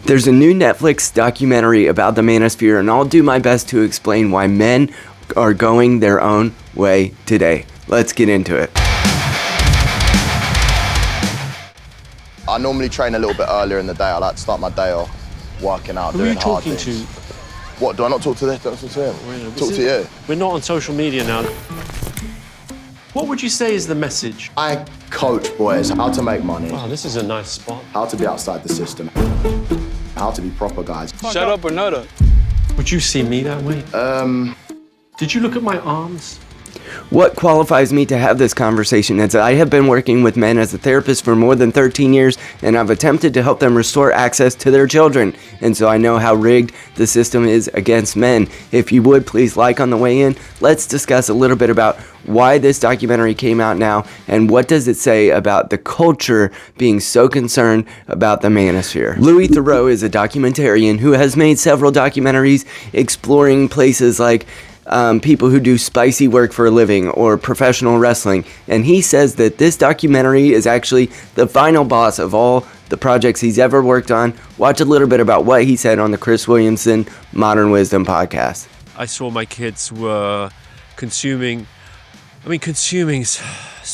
There's a new Netflix documentary about the Manosphere, and I'll do my best to explain why men are going their own way today. Let's get into it. I normally train a little bit earlier in the day. I like to start my day off working out, doing hard things. Who are you talking to? What, do I not talk to this? Don't talk to him. Talk to you. We're not on social media now. What would you say is the message? I coach boys how to make money, Oh, this is a nice spot. how to be outside the system, how to be proper guys. Shut up or nut up. Would you see me that way? Did you look at my arms? What qualifies me to have this conversation is I have been working with men as a therapist for more than 13 years, and I've attempted to help them restore access to their children. And so I know how rigged the system is against men. If you would, please like on the way in. Let's discuss a little bit about why this documentary came out now, and what does it say about the culture being so concerned about the Manosphere. Louis Theroux is a documentarian who has made several documentaries exploring places like people who do spicy work for a living or professional wrestling, and he says that this documentary is actually the final boss of all the projects he's ever worked on. Watch a little bit about what he said on the Chris Williamson Modern Wisdom podcast. I saw my kids were consuming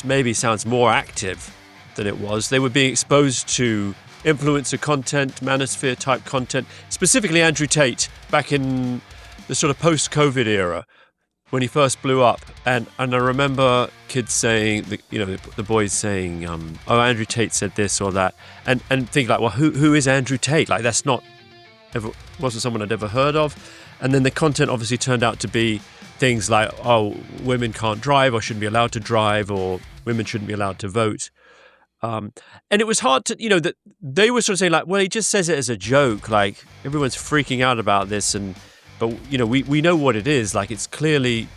maybe sounds more active than it was. They were being exposed to influencer content, Manosphere type content, specifically Andrew Tate back in the sort of post-COVID era when he first blew up. And I remember kids saying, the boys saying, oh, Andrew Tate said this or that. And think like, well, who is Andrew Tate? Like, that's wasn't someone I'd ever heard of. And then the content obviously turned out to be things like, oh, women can't drive or shouldn't be allowed to drive, or women shouldn't be allowed to vote. And it was hard to, that they were sort of saying like, well, he just says it as a joke. Like, everyone's freaking out about this, but we know what it is. Like, it's clearly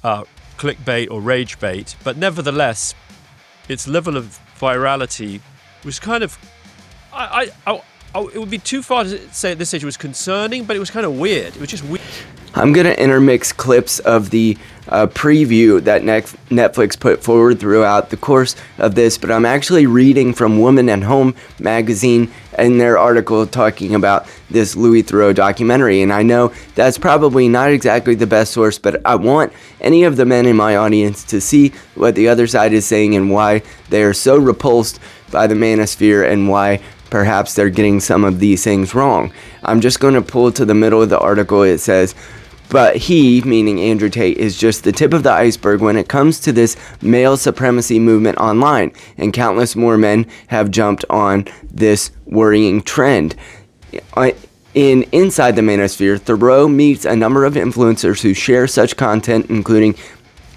clickbait or rage bait, but nevertheless, its level of virality was kind of, it would be too far to say at this stage it was concerning, but it was kind of weird. It was just weird. I'm going to intermix clips of the preview that Netflix put forward throughout the course of this, but I'm actually reading from Woman at Home magazine in their article talking about this Louis Theroux documentary. And I know that's probably not exactly the best source, but I want any of the men in my audience to see what the other side is saying and why they are so repulsed by the Manosphere and why perhaps they're getting some of these things wrong. I'm just going to pull to the middle of the article. It says, but he, meaning Andrew Tate, is just the tip of the iceberg when it comes to this male supremacy movement online, and countless more men have jumped on this worrying trend. Inside the Manosphere, Theroux meets a number of influencers who share such content, including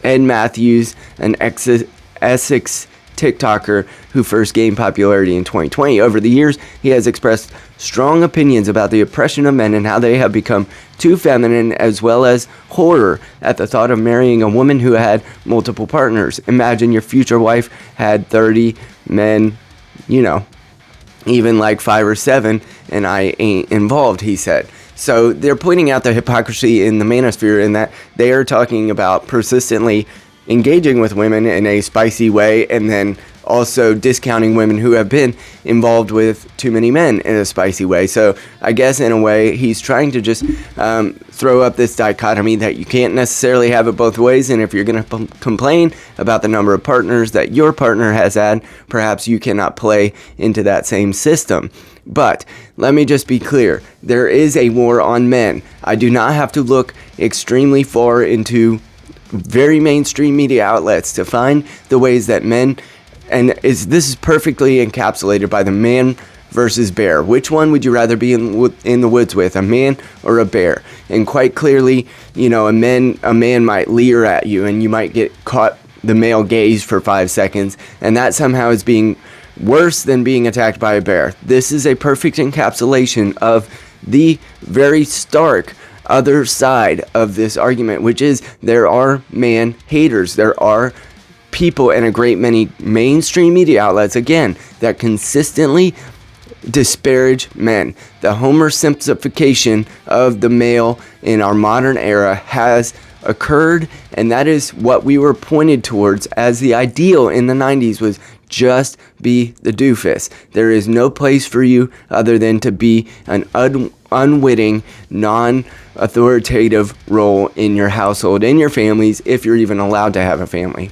Ed Matthews, an Essex TikToker who first gained popularity in 2020. Over the years, he has expressed strong opinions about the oppression of men and how they have become too feminine, as well as horror at the thought of marrying a woman who had multiple partners. Imagine your future wife had 30 men, even like 5 or 7, and I ain't involved, he said. So they're pointing out the hypocrisy in the Manosphere in that they are talking about persistently engaging with women in a spicy way, and then also discounting women who have been involved with too many men in a spicy way. So I guess in a way he's trying to just throw up this dichotomy that you can't necessarily have it both ways, and if you're going to complain about the number of partners that your partner has had, perhaps you cannot play into that same system. But let me just be clear, there is a war on men. I do not have to look extremely far into very mainstream media outlets to find the ways that men, and this is perfectly encapsulated by the man versus bear. Which one would you rather be in the woods with, a man or a bear? And quite clearly, a man might leer at you, and you might get caught the male gaze for 5 seconds, and that somehow is being worse than being attacked by a bear. This is a perfect encapsulation of the very stark other side of this argument, which is there are man haters. There are people and a great many mainstream media outlets, again, that consistently disparage men. The Homer Simpsonification of the male in our modern era has occurred, and that is what we were pointed towards as the ideal in the 90s, was Just be the doofus. There is no place for you other than to be an unwitting, non-authoritative role in your household, in your families, if you're even allowed to have a family.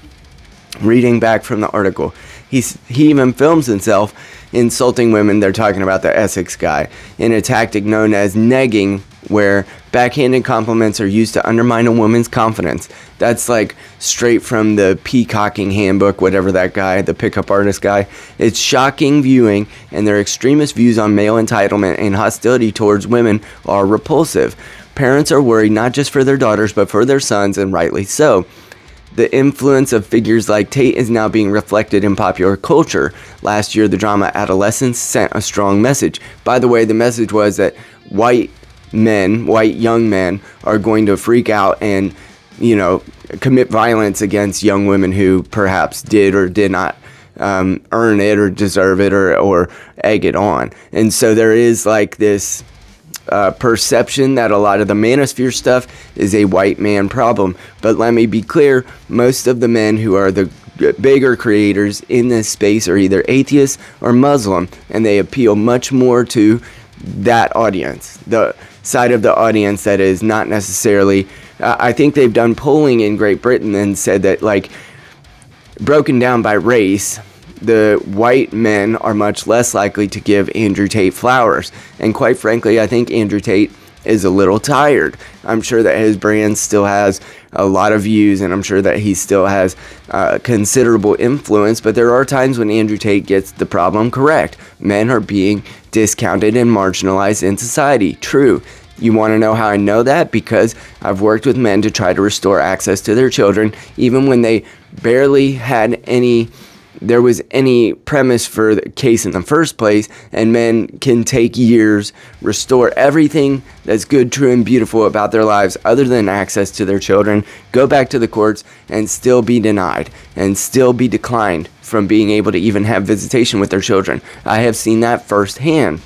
Reading back from the article, he even films himself insulting women. They're talking about the Essex guy in a tactic known as negging, where backhanded compliments are used to undermine a woman's confidence. That's like straight from the Peacocking Handbook, whatever that guy, the pickup artist guy. It's shocking viewing, and their extremist views on male entitlement and hostility towards women are repulsive. Parents are worried not just for their daughters, but for their sons, and rightly so. The influence of figures like Tate is now being reflected in popular culture. Last year, the drama Adolescence sent a strong message. By the way, the message was that white young men, are going to freak out and, commit violence against young women who perhaps did or did not earn it or deserve it or egg it on. And so there is like this perception that a lot of the Manosphere stuff is a white man problem. But let me be clear, most of the men who are the bigger creators in this space are either atheists or Muslim, and they appeal much more to that audience, the side of the audience that is not necessarily, I think they've done polling in Great Britain and said that, like, broken down by race, the white men are much less likely to give Andrew Tate flowers. And quite frankly, I think Andrew Tate is a little tired. I'm sure that his brand still has a lot of views, and I'm sure that he still has considerable influence, but there are times when Andrew Tate gets the problem correct. Men are being discounted and marginalized in society. True. You want to know how I know that? Because I've worked with men to try to restore access to their children, even when they barely had there was any premise for the case in the first place, and men can take years, restore everything that's good, true, and beautiful about their lives other than access to their children, go back to the courts, and still be denied, and still be declined from being able to even have visitation with their children. I have seen that firsthand.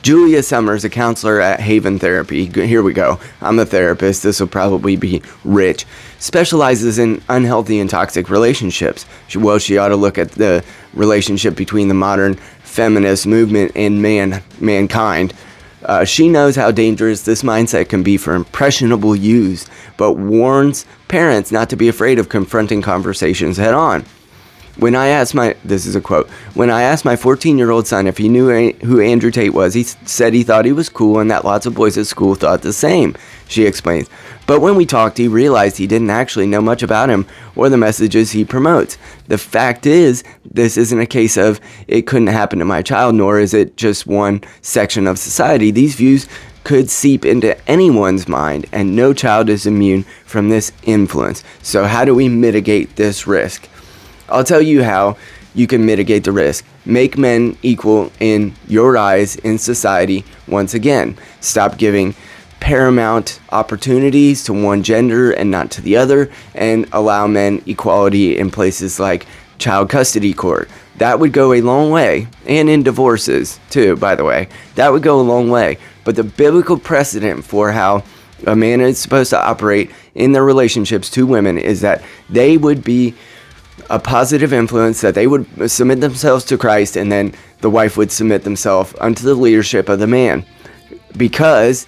Julia Summers, a counselor at Haven Therapy, here we go, I'm a therapist, this will probably be rich, specializes in unhealthy and toxic relationships. She ought to look at the relationship between the modern feminist movement and mankind. She knows how dangerous this mindset can be for impressionable youths, but warns parents not to be afraid of confronting conversations head on. This is a quote, when I asked my 14-year-old son if he knew who Andrew Tate was, he said he thought he was cool and that lots of boys at school thought the same, she explains. But when we talked, he realized he didn't actually know much about him or the messages he promotes. The fact is, this isn't a case of it couldn't happen to my child, nor is it just one section of society. These views could seep into anyone's mind, and no child is immune from this influence. So how do we mitigate this risk? I'll tell you how you can mitigate the risk. Make men equal in your eyes in society once again. Stop giving paramount opportunities to one gender and not to the other, and allow men equality in places like child custody court. That would go a long way, and in divorces too, by the way. That would go a long way. But the biblical precedent for how a man is supposed to operate in their relationships to women is that they would be a positive influence, that they would submit themselves to Christ, and then the wife would submit themselves unto the leadership of the man. Because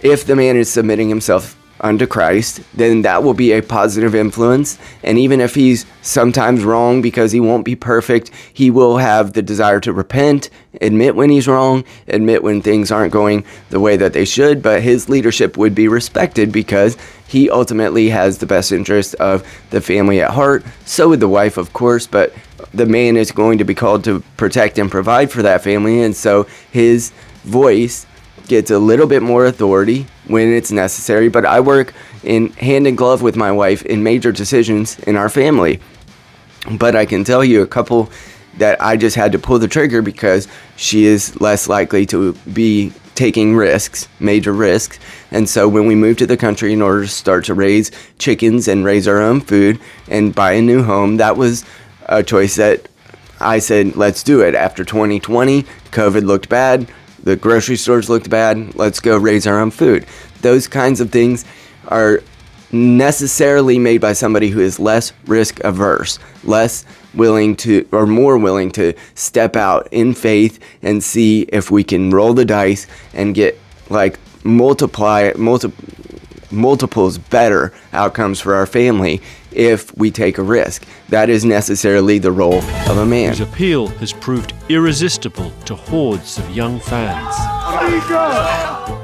if the man is submitting himself unto Christ, then that will be a positive influence. And even if he's sometimes wrong, because he won't be perfect, he will have the desire to repent, admit when he's wrong, admit when things aren't going the way that they should, but his leadership would be respected because he ultimately has the best interest of the family at heart. So would the wife, of course, but the man is going to be called to protect and provide for that family, and so his voice gets a little bit more authority when it's necessary. But I work in hand in glove with my wife in major decisions in our family. But I can tell you a couple that I just had to pull the trigger because she is less likely to be taking risks, major risks. And so when we moved to the country in order to start to raise chickens and raise our own food and buy a new home, that was a choice that I said, let's do it. After 2020, COVID looked bad. The grocery stores looked bad. Let's go raise our own food. Those kinds of things are necessarily made by somebody who is less risk averse, less more willing to step out in faith and see if we can roll the dice and get like multiples better outcomes for our family if we take a risk. That is necessarily the role of a man. His appeal has proved irresistible to hordes of young fans.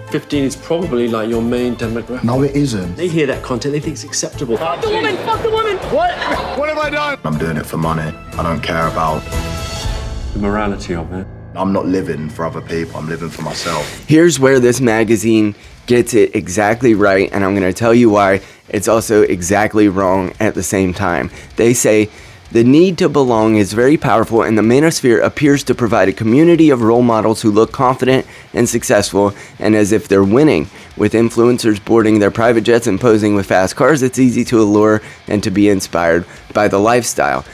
15 is probably like your main demographic. No, it isn't. They hear that content, they think it's acceptable. Fuck the woman! Fuck the woman! What? What have I done? I'm doing it for money. I don't care about... The morality of it. I'm not living for other people. I'm living for myself. Here's where this magazine gets it exactly right, and I'm going to tell you why it's also exactly wrong at the same time. They say, the need to belong is very powerful, and the Manosphere appears to provide a community of role models who look confident and successful and as if they're winning. With influencers boarding their private jets and posing with fast cars, it's easy to allure and to be inspired by the lifestyle.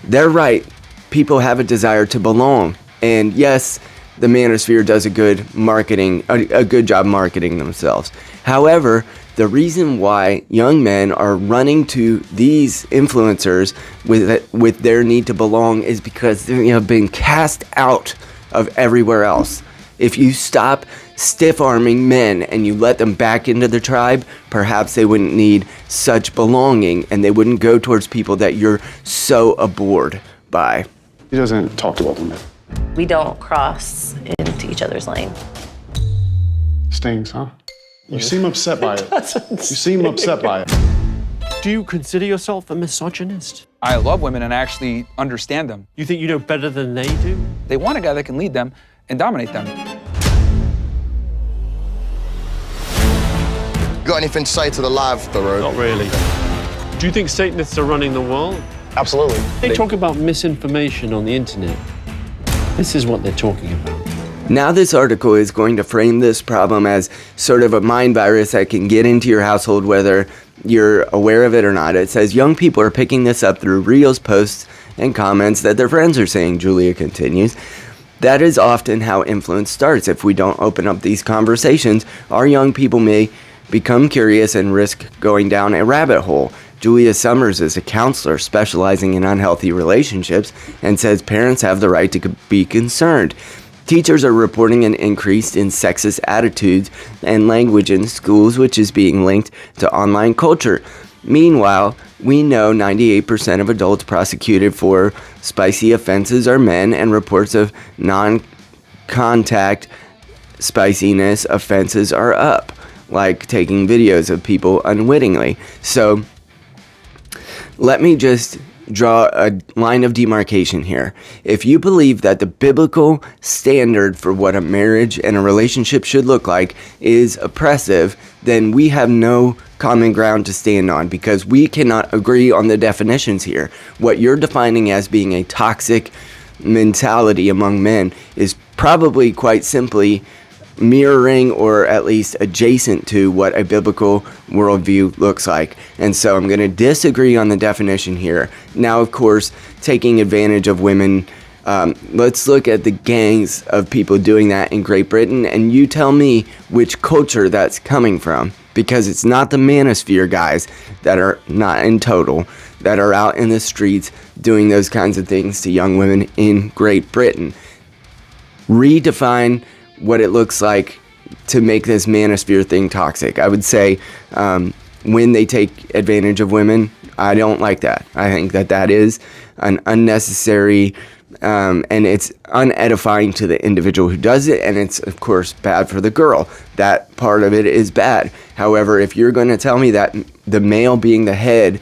They're right. People have a desire to belong. And yes, the Manosphere does a good job marketing themselves. However, the reason why young men are running to these influencers with their need to belong is because they have been cast out of everywhere else. If you stop stiff-arming men and you let them back into the tribe, perhaps they wouldn't need such belonging and they wouldn't go towards people that you're so abhorred by. He doesn't talk to women. We don't cross into each other's lane. Stings, huh? You seem upset by it. You seem upset by it. Do you consider yourself a misogynist? I love women and I actually understand them. You think you know better than they do? They want a guy that can lead them and dominate them. Got anything to say to the live, Thoreau? Not really. Do you think Satanists are running the world? Absolutely. They talk about misinformation on the internet. This is what they're talking about. Now this article is going to frame this problem as sort of a mind virus that can get into your household whether you're aware of it or not. It says young people are picking this up through reels, posts, and comments that their friends are saying, Julia continues. That is often how influence starts. If we don't open up these conversations, our young people may become curious and risk going down a rabbit hole. Julia Summers is a counselor specializing in unhealthy relationships and says parents have the right to be concerned. Teachers are reporting an increase in sexist attitudes and language in schools, which is being linked to online culture. Meanwhile, we know 98% of adults prosecuted for spicy offenses are men, and reports of non-contact spiciness offenses are up, like taking videos of people unwittingly. So, let me just draw a line of demarcation here. If you believe that the biblical standard for what a marriage and a relationship should look like is oppressive, then we have no common ground to stand on because we cannot agree on the definitions here. What you're defining as being a toxic mentality among men is probably quite simply mirroring or at least adjacent to what a biblical worldview looks like. And so I'm going to disagree on the definition here. Now, of course, taking advantage of women, let's look at the gangs of people doing that in Great Britain, and you tell me which culture that's coming from, because it's not the Manosphere guys that are not in total, that are out in the streets doing those kinds of things to young women in Great Britain. Redefine what it looks like to make this Manosphere thing toxic. I would say when they take advantage of women, I don't like that. I think that that is an unnecessary and it's unedifying to the individual who does it, and it's of course bad for the girl. That part of it is bad. However, if you're going to tell me that the male being the head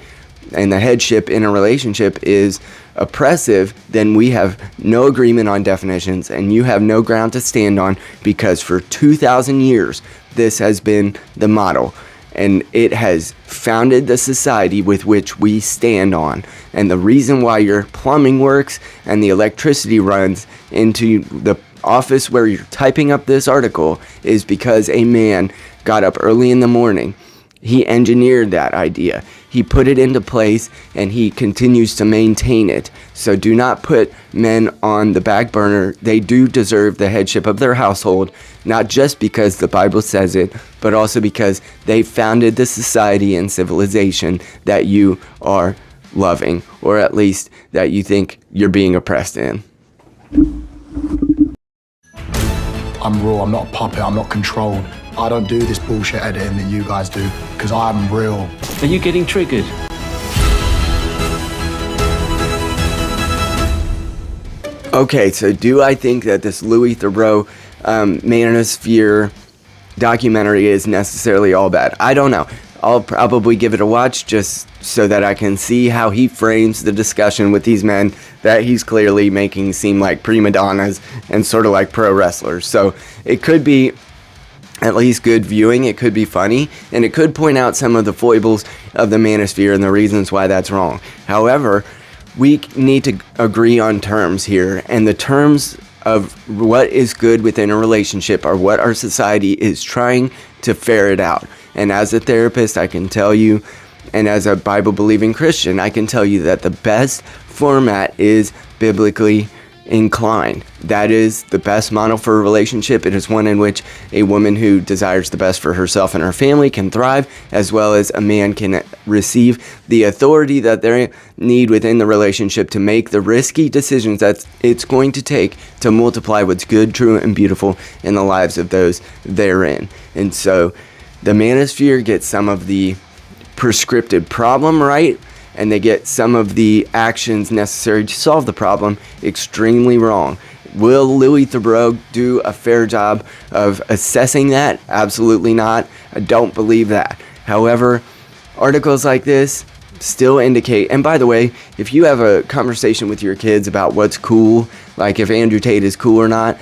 and the headship in a relationship is oppressive, then we have no agreement on definitions and you have no ground to stand on, because for 2,000 years this has been the model and it has founded the society with which we stand on. And the reason why your plumbing works and the electricity runs into the office where you're typing up this article is because a man got up early in the morning. He engineered that idea. He put it into place and he continues to maintain it. So do not put men on the back burner. They do deserve the headship of their household, not just because the Bible says it, but also because they founded the society and civilization that you are loving, or at least that you think you're being oppressed in. I'm raw, I'm not a puppet, I'm not controlled. I don't do this bullshit editing that you guys do, because I'm real. Are you getting triggered? Okay, so do I think that this Louis Theroux Manosphere documentary is necessarily all bad? I don't know. I'll probably give it a watch just so that I can see how he frames the discussion with these men that he's clearly making seem like prima donnas and sort of like pro wrestlers. So it could be at least good viewing, it could be funny, and it could point out some of the foibles of the Manosphere and the reasons why that's wrong. However, we need to agree on terms here, and the terms of what is good within a relationship are what our society is trying to ferret out. And as a therapist, I can tell you, and as a Bible-believing Christian, I can tell you that the best format is biblically inclined. That is the best model for a relationship. It is one in which a woman who desires the best for herself and her family can thrive, as well as a man can receive the authority that they need within the relationship to make the risky decisions that it's going to take to multiply what's good, true, and beautiful in the lives of those therein. And so the Manosphere gets some of the prescriptive problem right, and they get some of the actions necessary to solve the problem extremely wrong. Will Louis Theroux do a fair job of assessing that? Absolutely not. I don't believe that. However, articles like this still indicate, and by the way, if you have a conversation with your kids about what's cool, like if Andrew Tate is cool or not,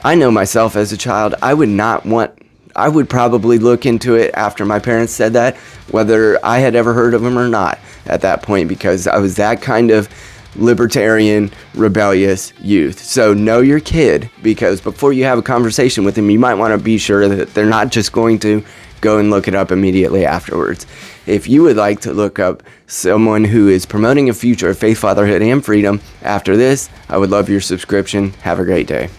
I know myself as a child, I would probably look into it after my parents said that, whether I had ever heard of him or not at that point, because I was that kind of libertarian, rebellious youth. So know your kid, because before you have a conversation with them, you might want to be sure that they're not just going to go and look it up immediately afterwards. If you would like to look up someone who is promoting a future of faith, fatherhood, and freedom after this, I would love your subscription. Have a great day.